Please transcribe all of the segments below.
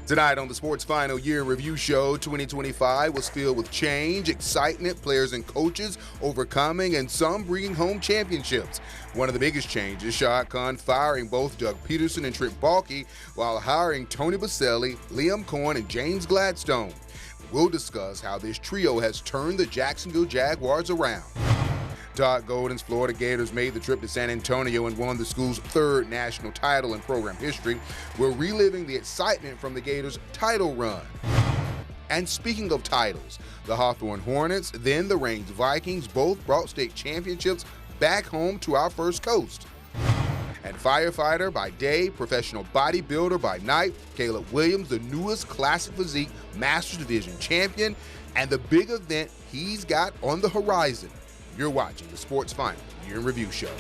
Tonight on the Sports Final Year in Review Show, 2025 was filled with change, excitement, players and coaches overcoming, and some bringing home championships. One of the biggest changes, Shad Khan firing both Doug Peterson and Trent Baalke while hiring Tony Boselli, Liam Cohen, and James Gladstone. We'll discuss how this trio has turned the Jacksonville Jaguars around. Todd Golden's Florida Gators made the trip to San Antonio and won the school's third national title in program history. We're reliving the excitement from the Gators' title run. And speaking of titles, the Hawthorne Hornets, then the Raines Vikings, both brought state championships back home to our First Coast. And firefighter by day, professional bodybuilder by night, Caleb Williams, the newest Classic Physique Masters Division champion, and the big event he's got on the horizon. You're watching the Sports Final Year in Review Show.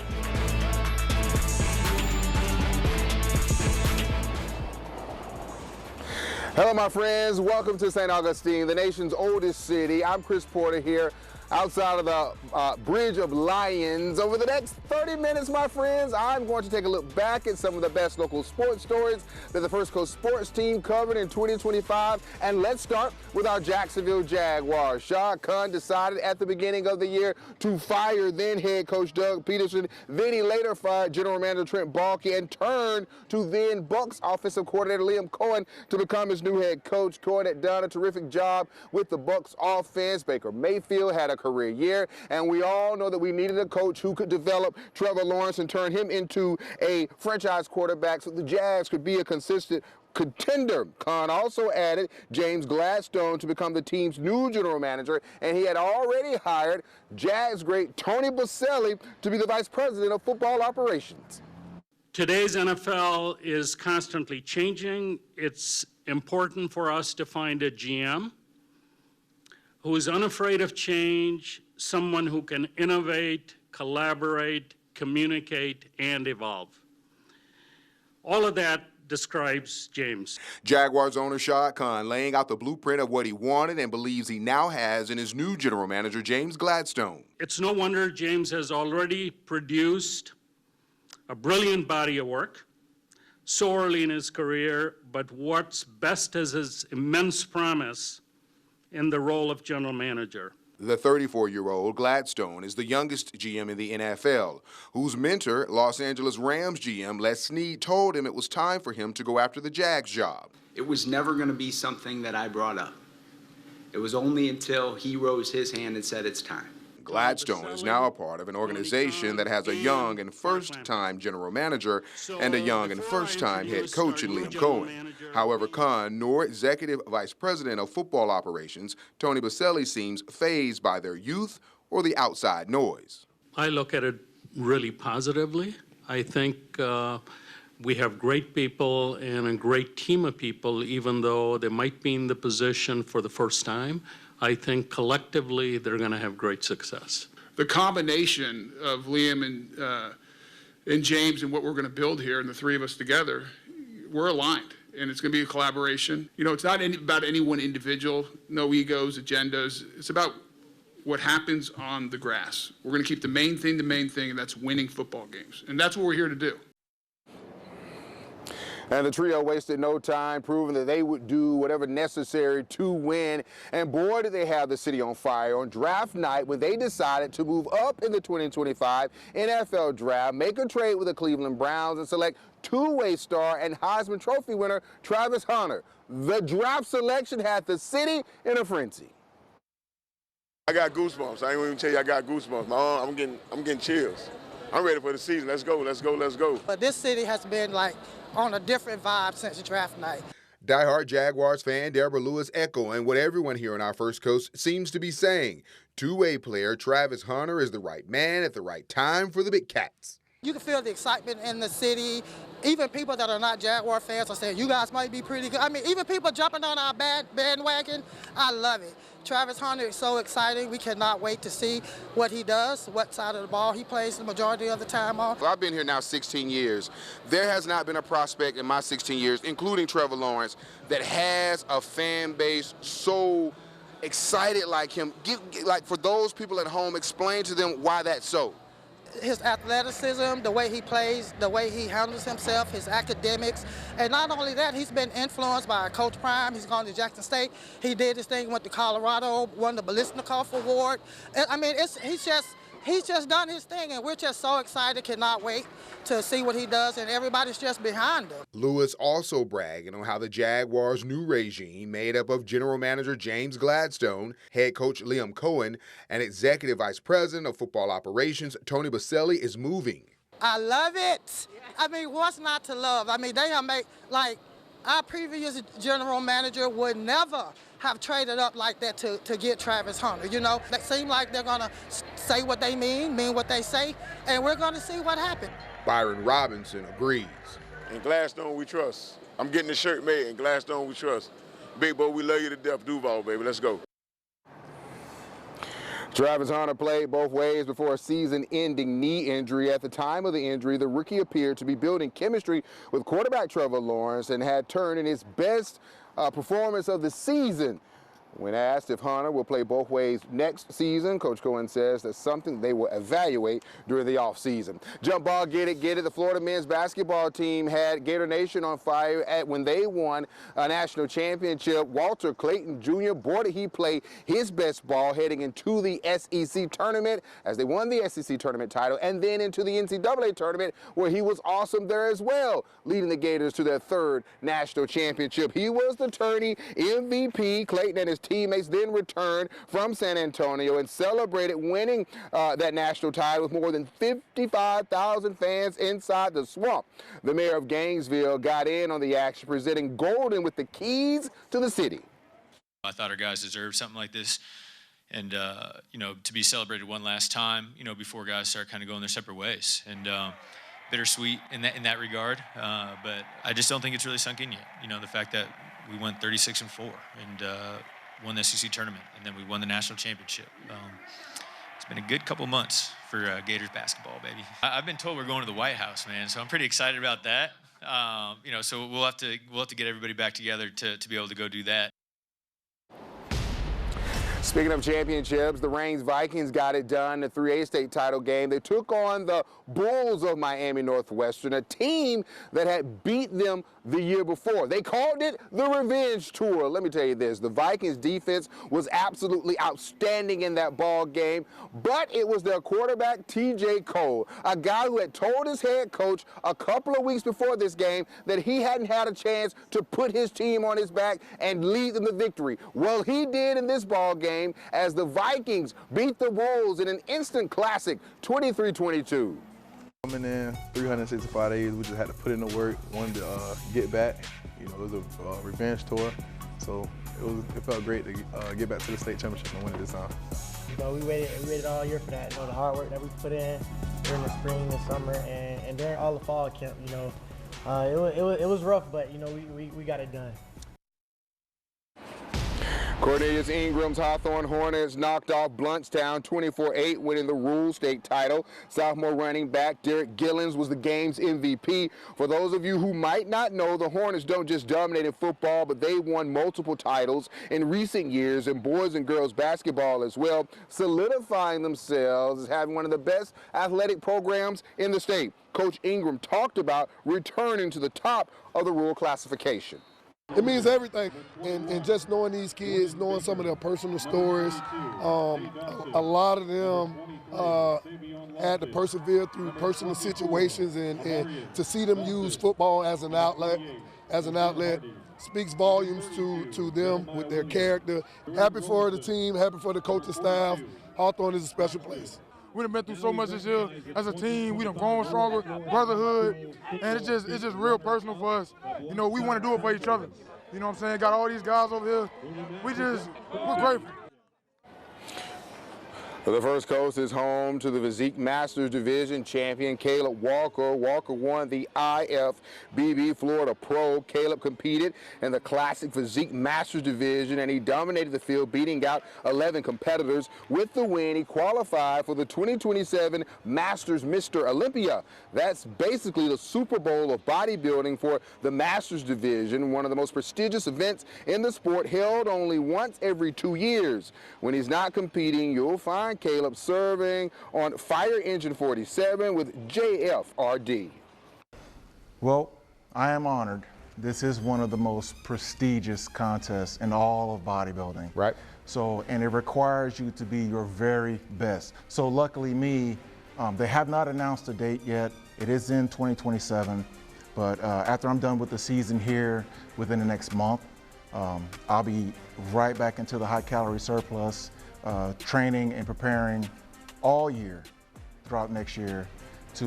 Hello, my friends. Welcome to St. Augustine, the nation's oldest city. I'm Chris Porter here outside of the Bridge of Lions. Over the next 30 minutes, my friends, I'm going to take a look back at some of the best local sports stories that the First Coast sports team covered in 2025. And let's start with our Jacksonville Jaguars. Shad Khan decided at the beginning of the year to fire then head coach Doug Peterson. Then he later fired general manager Trent Baalke and turned to then Bucs offensive coordinator Liam Cohen to become his new head coach. Cohen had done a terrific job with the Bucs offense. Baker Mayfield had a career year, and we all know that we needed a coach who could develop Trevor Lawrence and turn him into a franchise quarterback so the Jags could be a consistent contender. Khan also added James Gladstone to become the team's new general manager, and he had already hired Jags great Tony Boselli to be the vice president of football operations. Today's NFL is constantly changing. It's important for us to find a GM who is unafraid of change, someone who can innovate, collaborate, communicate, and evolve. All of that describes James. Jaguars owner Shad Khan laying out the blueprint of what he wanted and believes he now has in his new general manager, James Gladstone. It's no wonder James has already produced a brilliant body of work so early in his career, but what's best is his immense promise in the role of general manager. The 34-year-old Gladstone is the youngest GM in the NFL, whose mentor, Los Angeles Rams GM Les Snead, told him it was time for him to go after the Jags job. It was never going to be something that I brought up. It was only until he rose his hand and said it's time. Gladstone is now a part of an organization that has a young and first-time general manager and a young and first-time head coach in Liam Cohen. However, Khan, nor executive vice president of football operations, Tony Boselli, seems fazed by their youth or the outside noise. I look at it really positively. I think we have great people and a great team of people, even though they might be in the position for the first time. I think collectively they're going to have great success. The combination of Liam and James and what we're going to build here, and the three of us together, we're aligned, and it's going to be a collaboration. You know, it's not about any one individual, no egos, agendas. It's about what happens on the grass. We're going to keep the main thing, and that's winning football games, and that's what we're here to do. And the trio wasted no time proving that they would do whatever necessary to win. And boy, did they have the city on fire on draft night when they decided to move up in the 2025 NFL draft, make a trade with the Cleveland Browns, and select two-way star and Heisman Trophy winner Travis Hunter. The draft selection had the city in a frenzy. I got goosebumps. I ain't even tell you I got goosebumps. I'm getting chills. I'm ready for the season. Let's go, let's go, let's go. But this city has been like on a different vibe since the draft night. Diehard Jaguars fan Deborah Lewis echoing what everyone here on our First Coast seems to be saying. Two-way player Travis Hunter is the right man at the right time for the Big Cats. You can feel the excitement in the city. Even people that are not Jaguar fans are saying, you guys might be pretty good. I mean, even people jumping on our bandwagon, I love it. Travis Hunter is so exciting. We cannot wait to see what he does, what side of the ball he plays the majority of the time on. I've been here now 16 years. There has not been a prospect in my 16 years, including Trevor Lawrence, that has a fan base so excited like him. Like, for those people at home, explain to them why that's so. his athleticism, the way he plays, the way he handles himself, his academics. And not only that, he's been influenced by Coach Prime. He's gone to Jackson State. He did his thing, went to Colorado, won the Biletnikoff Award. And, I mean, he's just done his thing, and we're just so excited, cannot wait to see what he does, and everybody's just behind him. Lewis also bragging on how the Jaguars' new regime, made up of General Manager James Gladstone, Head Coach Liam Cohen, and Executive Vice President of Football Operations Tony Baselli, is moving. I love it. I mean, what's not to love? I mean, they have made, like, our previous general manager would never have traded up like that to get Travis Hunter. You know, it seems like they're going to say what they mean what they say, and we're going to see what happens. Byron Robinson agrees. In Gladstone, we trust. I'm getting the shirt made. In Gladstone, we trust. Big boy, we love you to death. Duval, baby. Let's go. Travis Hunter played both ways before a season-ending knee injury. At the time of the injury, the rookie appeared to be building chemistry with quarterback Trevor Lawrence and had turned in his best performance of the season. When asked if Hunter will play both ways next season, Coach Cohen says that's something they will evaluate during the offseason. Jump ball, get it. The Florida men's basketball team had Gator Nation on fire when they won a national championship. Walter Clayton Jr. boy, did he play his best ball heading into the SEC tournament as they won the SEC tournament title, and then into the NCAA tournament where he was awesome there as well, leading the Gators to their third national championship. He was the tourney MVP. Clayton and his teammates then returned from San Antonio and celebrated winning that national title with more than 55,000 fans inside the swamp. The mayor of Gainesville got in on the action, presenting Golden with the keys to the city. I thought our guys deserved something like this, and you know, to be celebrated one last time, you know, before guys start kind of going their separate ways. And bittersweet in that regard, but I just don't think it's really sunk in yet. You know, the fact that we went 36-4 and won the SEC tournament, and then we won the national championship. It's been a good couple months for Gators basketball, baby. I've been told we're going to the White House, man, so I'm pretty excited about that. You know, so we'll have to get everybody back together to be able to go do that. Speaking of championships, the Reigns Vikings got it done in the 3A state title game. They took on the Bulls of Miami Northwestern, a team that had beat them the year before. They called it the Revenge Tour. Let me tell you this, the Vikings defense was absolutely outstanding in that ball game, but it was their quarterback, TJ Cole, a guy who had told his head coach a couple of weeks before this game that he hadn't had a chance to put his team on his back and lead them to victory. Well, he did in this ball game as the Vikings beat the Wolves in an instant classic, 23-22. Coming in 365 days, we just had to put in the work, wanted to get back. You know, it was a revenge tour, so it felt great to get back to the state championship and win it this time. You know, we waited all year for that. You know, the hard work that we put in during the spring and summer and during all the fall camp. You know, it was rough, but you know, we got it done. Cornelius Ingram's Hawthorne Hornets knocked off Bluntstown 24-8, winning the Rule State title. Sophomore running back Derek Gillens was the game's MVP. For those of you who might not know, the Hornets don't just dominate in football, but they won multiple titles in recent years in boys and girls basketball as well, solidifying themselves as having one of the best athletic programs in the state. Coach Ingram talked about returning to the top of the Rule classification. It means everything, and just knowing these kids, knowing some of their personal stories, a lot of them had to persevere through personal situations, and to see them use football as an outlet speaks volumes to them with their character. Happy for the team, happy for the coaching staff. Hawthorne is a special place. We done been through so much this year as a team. We done grown stronger, brotherhood, and it's just real personal for us. You know, we want to do it for each other. You know what I'm saying? Got all these guys over here. We're grateful. The First Coast is home to the Physique Masters Division champion Caleb Walker. Walker won the IFBB Florida Pro. Caleb competed in the Classic Physique Masters Division, and he dominated the field, beating out 11 competitors. With the win, he qualified for the 2027 Masters Mr. Olympia. That's basically the Super Bowl of bodybuilding for the Masters Division, one of the most prestigious events in the sport, held only once every 2 years. When he's not competing, you'll find John Caleb serving on Fire Engine 47 with JFRD. Well, I am honored. This is one of the most prestigious contests in all of bodybuilding. Right. So, and it requires you to be your very best. So luckily me, they have not announced a date yet. It is in 2027, but after I'm done with the season here within the next month, I'll be right back into the high calorie surplus, training and preparing all year throughout next year to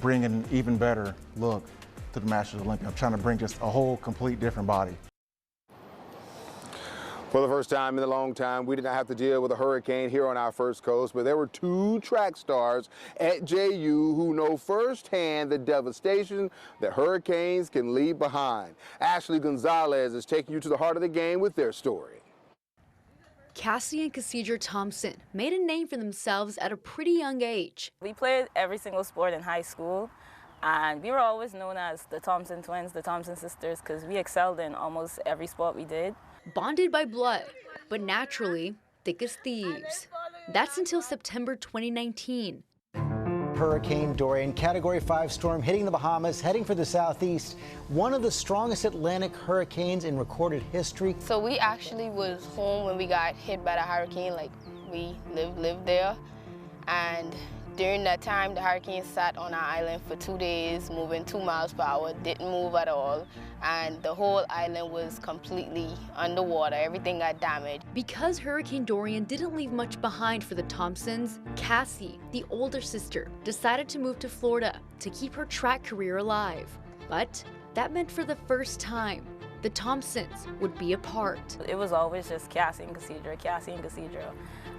bring an even better look to the Masters Olympia. I'm trying to bring just a whole complete different body. For the first time in a long time, we did not have to deal with a hurricane here on our First Coast, but there were two track stars at JU who know firsthand the devastation that hurricanes can leave behind. Ashley Gonzalez is taking you to the heart of the game with their story. Cassie and Cassandra Thompson made a name for themselves at a pretty young age. We played every single sport in high school, and we were always known as the Thompson twins, the Thompson sisters, because we excelled in almost every sport we did. Bonded by blood, but naturally thick as thieves. That's until September 2019. Hurricane Dorian, Category 5 storm hitting the Bahamas, heading for the southeast. One of the strongest Atlantic hurricanes in recorded history. So we actually was home when we got hit by the hurricane, like we lived there. And during that time, the hurricane sat on our island for 2 days, moving 2 miles per hour, didn't move at all. And the whole island was completely underwater. Everything got damaged. Because Hurricane Dorian didn't leave much behind for the Thompsons, Cassie, the older sister, decided to move to Florida to keep her track career alive. But that meant for the first time, the Thompsons would be apart. It was always just Cassie and Cassandra, Cassie and Cassandra.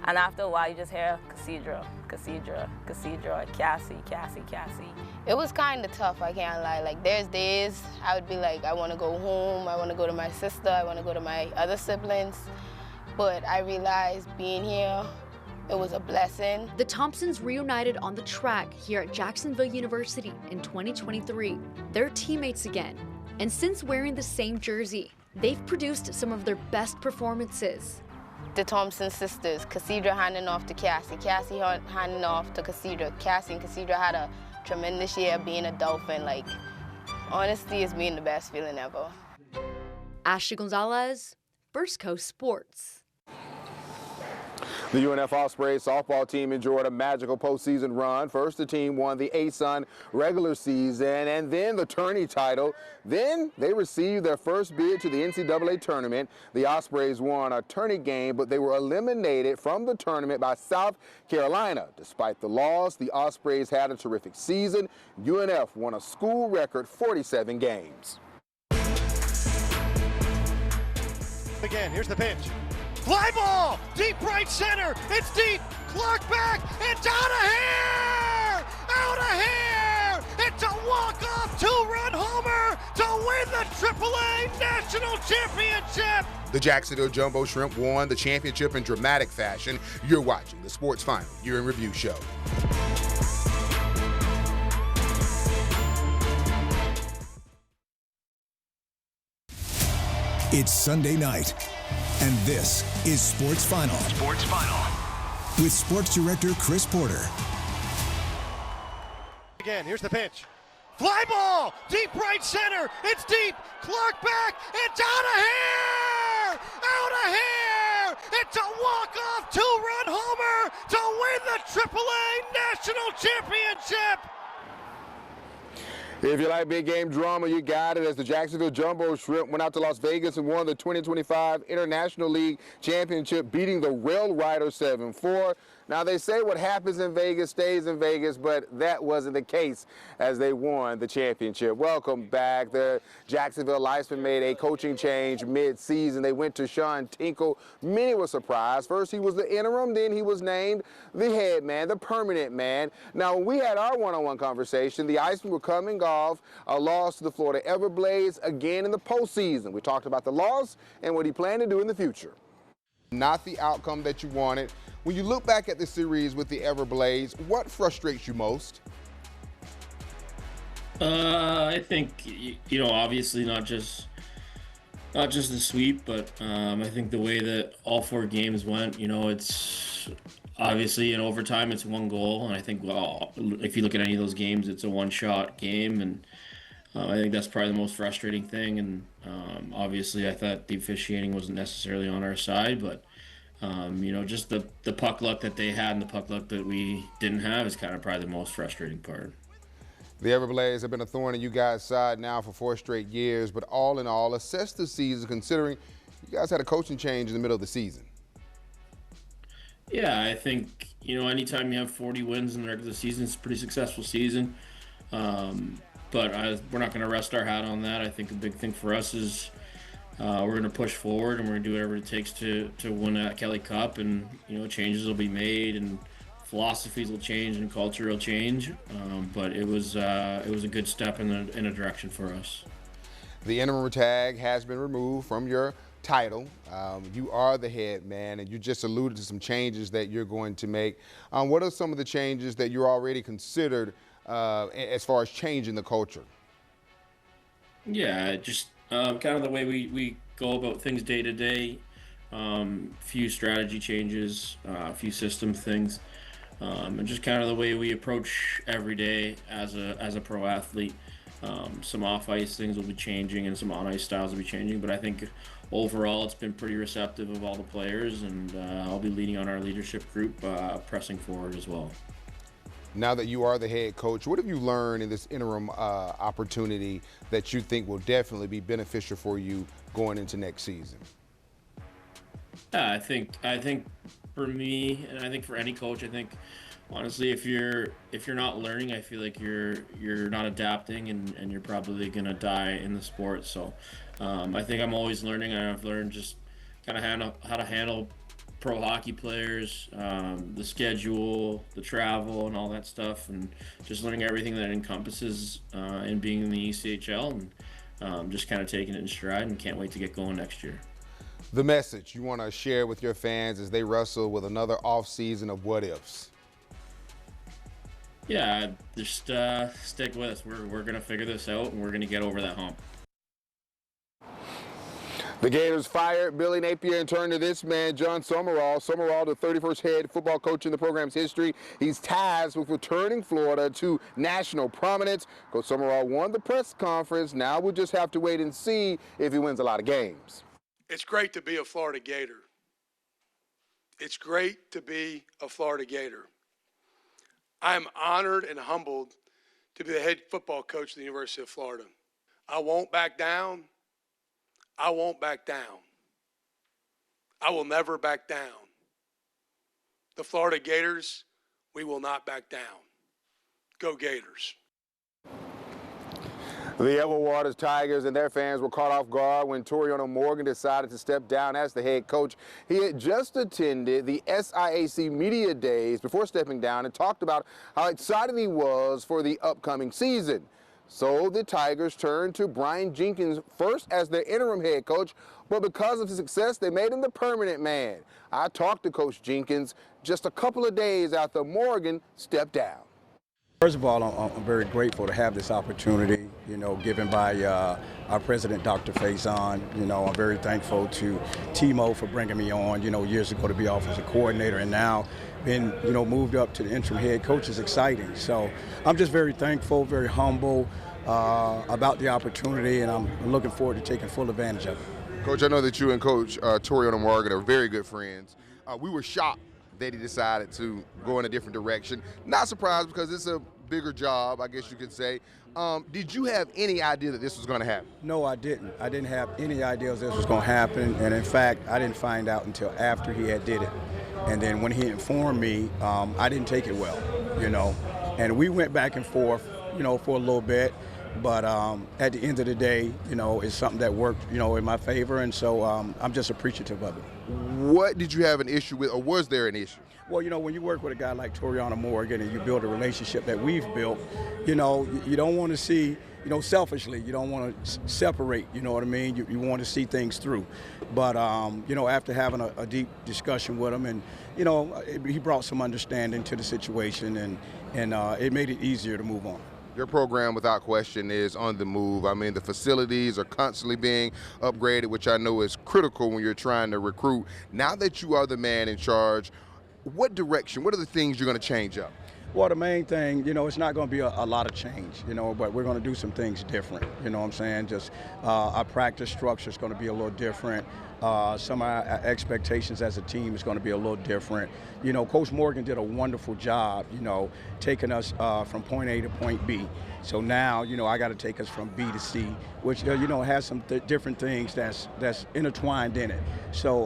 And after a while, you just hear Cassandra, Cassandra, Cassandra, Cassie, Cassie, Cassie. It was kind of tough, I can't lie. Like, there's days I would be like, I want to go home, I want to go to my sister, I want to go to my other siblings. But I realized being here, it was a blessing. The Thompsons reunited on the track here at Jacksonville University in 2023. They're teammates again. And since wearing the same jersey, they've produced some of their best performances. The Thompson sisters, Cassandra handing off to Cassie, Cassie handing off to Cassandra. Cassie and Cassandra had a tremendous year being a Dolphin. Like, honestly, it's been the best feeling ever. Ashley Gonzalez, First Coast Sports. The UNF Ospreys softball team enjoyed a magical postseason run. First, the team won the ASUN regular season and then the tourney title. Then they received their first bid to the NCAA tournament. The Ospreys won a tourney game, but they were eliminated from the tournament by South Carolina. Despite the loss, the Ospreys had a terrific season. UNF won a school record 47 games. Again, here's the pitch. Fly ball, deep right center, it's deep, Clark back, it's out of here! Out of here! It's a walk-off two-run homer to win the AAA National Championship! The Jacksonville Jumbo Shrimp won the championship in dramatic fashion. You're watching the Sports Final Year in Review show. It's Sunday night, and this is Sports Final. Sports Final. With Sports Director Chris Porter. Again, here's the pitch. Fly ball, deep right center, it's deep, Clark back, it's out of here! Out of here! It's a walk-off two-run homer to win the AAA National Championship! If you like big game drama, you got it, as the Jacksonville Jumbo Shrimp went out to Las Vegas and won the 2025 International League Championship, beating the Rail Riders 7-4. Now, they say what happens in Vegas stays in Vegas, but that wasn't the case as they won the championship. Welcome back. The Jacksonville Lightsmen made a coaching change mid-season. They went to Sean Tinkle. Many were surprised. First, he was the interim, then he was named the head man, the permanent man. Now, when we had our one-on-one conversation, the Icemen were coming off a loss to the Florida Everblades again in the postseason. We talked about the loss and what he planned to do in the future. Not the outcome that you wanted. When you look back at the series with the Everblades, what frustrates you most? I think, obviously not just the sweep, but I think the way that all 4 games went, it's obviously in overtime it's 1 goal, and I think, well, if you look at any of those games, it's a one-shot game, and I think that's probably the most frustrating thing. And obviously I thought the officiating wasn't necessarily on our side, but just the puck luck that they had and the puck luck that we didn't have is kind of probably the most frustrating part. The Everblades have been a thorn in you guys' side now for 4 straight years, but all in all, assess the season considering you guys had a coaching change in the middle of the season. Yeah, I think, anytime you have 40 wins in the regular season, it's a pretty successful season. But we're not going to rest our hat on that. I think a big thing for us is we're going to push forward, and we're going to do whatever it takes to win that Kelly Cup, and changes will be made, and philosophies will change, and culture will change. But it was a good step in a direction for us. The interim tag has been removed from your title. You are the head man, and you just alluded to some changes that you're going to make. What are some of the changes that you're already considered as far as changing the culture? Yeah, just kind of the way we go about things day to day. Few strategy changes, a few system things, and just kind of the way we approach every day as a pro athlete. Some off-ice things will be changing, and some on-ice styles will be changing, but I think overall it's been pretty receptive of all the players, and I'll be leading on our leadership group, pressing forward as well. Now that you are the head coach, what have you learned in this interim opportunity that you think will definitely be beneficial for you going into next season? Yeah, I think for me, and I think for any coach, I think honestly, if you're not learning, I feel like you're not adapting, and you're probably gonna die in the sport. So I think I'm always learning, and I've learned just kind of how to handle pro hockey players, the schedule, the travel, and all that stuff, and just learning everything that encompasses in being in the ECHL, and just kind of taking it in stride, and can't wait to get going next year. The message you want to share with your fans as they wrestle with another off season of what ifs? Yeah, just stick with us. We're gonna figure this out, and we're gonna get over that hump. The Gators fired Billy Napier and turned to this man, John Summerall. Summerall, the 31st head football coach in the program's history. He's tasked with returning Florida to national prominence. Coach Summerall won the press conference. Now we'll just have to wait and see if he wins a lot of games. It's great to be a Florida Gator. It's great to be a Florida Gator. I am honored and humbled to be the head football coach of the University of Florida. I won't back down. I won't back down. I will never back down. The Florida Gators, we will not back down. Go Gators. The Edward Waters Tigers and their fans were caught off guard when Toriano Morgan decided to step down as the head coach. He had just attended the SIAC Media Days before stepping down and talked about how excited he was for the upcoming season. So the Tigers turned to Brian Jenkins first as their interim head coach, but because of his success, they made him the permanent man. I talked to Coach Jenkins just a couple of days after Morgan stepped down. First of all, I'm very grateful to have this opportunity, given by our president, Dr. Faison. I'm very thankful to Timo for bringing me on, years ago to be offensive coordinator, and now been, moved up to the interim head coach is exciting. So I'm just very thankful, very humble about the opportunity, and I'm looking forward to taking full advantage of it. Coach, I know that you and Coach Toriano Morgan are very good friends. We were shocked that he decided to go in a different direction. Not surprised because it's a bigger job, I guess you could say. Did you have any idea that this was going to happen? No, I didn't. I didn't have any idea this was going to happen. And in fact, I didn't find out until after he had did it. And then when he informed me, I didn't take it well, And we went back and forth, for a little bit. But at the end of the day, it's something that worked, in my favor. And so I'm just appreciative of it. What did you have an issue with, or was there an issue? Well, when you work with a guy like Toriano Morgan and you build a relationship that we've built, you don't want to see, selfishly, you don't want to separate, you know what I mean? You want to see things through. But, after having a deep discussion with him and, he brought some understanding to the situation and it made it easier to move on. Your program, without question, is on the move. I mean, the facilities are constantly being upgraded, which I know is critical when you're trying to recruit. Now that you are the man in charge, what direction, what are the things you're going to change up? Well, the main thing, you know, it's not going to be a lot of change, you know, but we're going to do some things different, you know what I'm saying? Just our practice structure is going to be a little different. Some of our expectations as a team is going to be a little different. You know, Coach Morgan did a wonderful job, you know, taking us from point A to point B. So now, you know, I got to take us from B to C, which, you know, has some different things that's intertwined in it. So,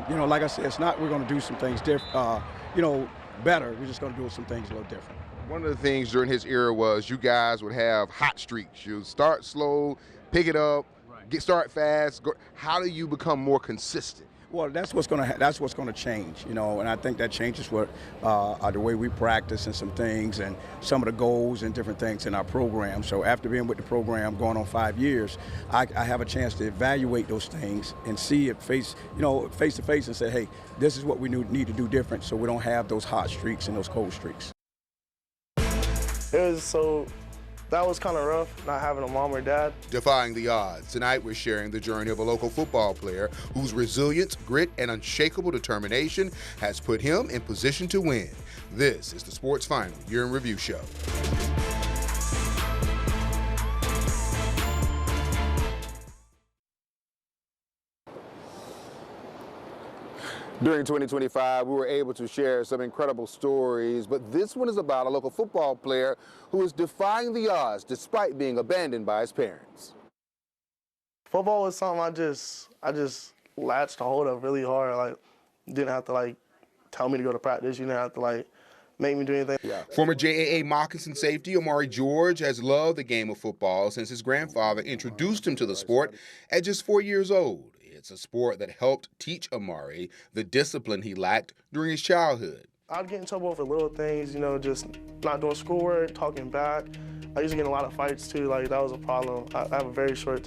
you know, like I said, it's not we're going to do some things different, you know, better. We're just going to do some things a little different. One of the things during his era was you guys would have hot streaks. You start slow, pick it up, start fast. How do you become more consistent? Well, that's what's going to change, you know, and I think that changes what the way we practice and some things and some of the goals and different things in our program. So after being with the program going on 5 years, I have a chance to evaluate those things and see it face to face and say, hey, this is what we need to do different so we don't have those hot streaks and those cold streaks. That was kind of rough, not having a mom or dad. Defying the odds. Tonight, we're sharing the journey of a local football player whose resilience, grit, and unshakable determination has put him in position to win. This is the Sports Final Year in Review Show. During 2025, we were able to share some incredible stories, but this one is about a local football player who is defying the odds despite being abandoned by his parents. Football was something I just latched a hold of really hard. Like, you didn't have to, like, tell me to go to practice. You didn't have to, like, make me do anything. Yeah. Former JAA moccasin safety Amari George has loved the game of football since his grandfather introduced him to the sport at just 4 years old. It's a sport that helped teach Amari the discipline he lacked during his childhood. I'd get in trouble for little things, you know, just not doing schoolwork, talking back. I used to get in a lot of fights too, like that was a problem. I had a very short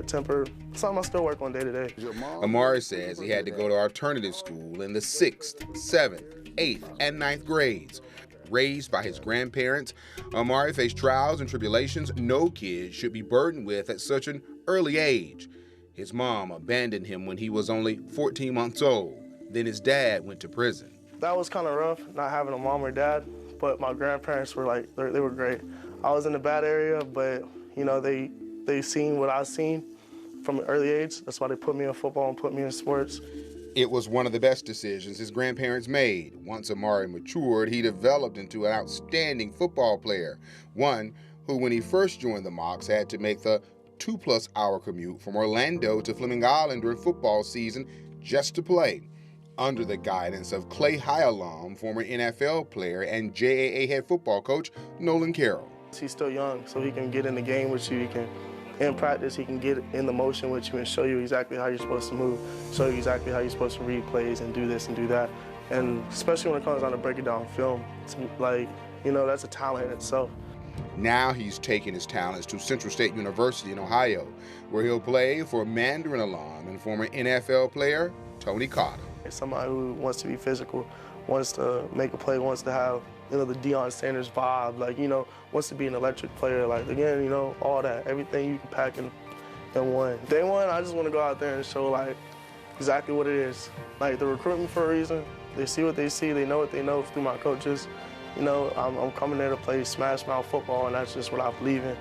temper. Something I still work on day to day. Amari says he had to go to alternative school in the 6th, 7th, 8th, and 9th grades. Raised by his grandparents, Amari faced trials and tribulations no kid should be burdened with at such an early age. His mom abandoned him when he was only 14 months old. Then his dad went to prison. That was kind of rough, not having a mom or dad, but my grandparents were like, they were great. I was in a bad area, but you know, they seen what I seen from an early age. That's why they put me in football and put me in sports. It was one of the best decisions his grandparents made. Once Amari matured, he developed into an outstanding football player. One who, when he first joined the Mocs, had to make the 2+ hour commute from Orlando to Fleming Island during football season just to play. Under the guidance of Clay High alum, former NFL player, and JAA head football coach Nolan Carroll. He's still young, so he can get in the game with you. In practice, he can get in the motion with you and show you exactly how you're supposed to move, show you exactly how you're supposed to read plays and do this and do that. And especially when it comes down to breaking down film, like, you know, that's a talent in itself. Now he's taken his talents to Central State University in Ohio, where he'll play for Mandarin alum and former NFL player Tony Carter. Somebody who wants to be physical, wants to make a play, wants to have, you know, the Deion Sanders vibe, like, you know, wants to be an electric player, like, again, you know, all that, everything you can pack in one. Day one, I just want to go out there and show, like, exactly what it is. Like, they're recruiting me for a reason. They see what they see, they know what they know through my coaches. You know, I'm coming there to play smash mouth football, and that's just what I believe in.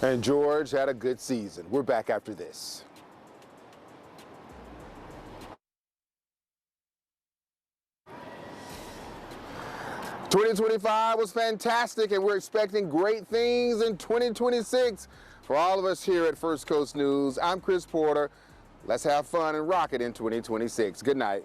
And George had a good season. We're back after this. '25 was fantastic, and we're expecting great things in 2026. For all of us here at First Coast News, I'm Chris Porter. Let's have fun and rock it in 2026. Good night.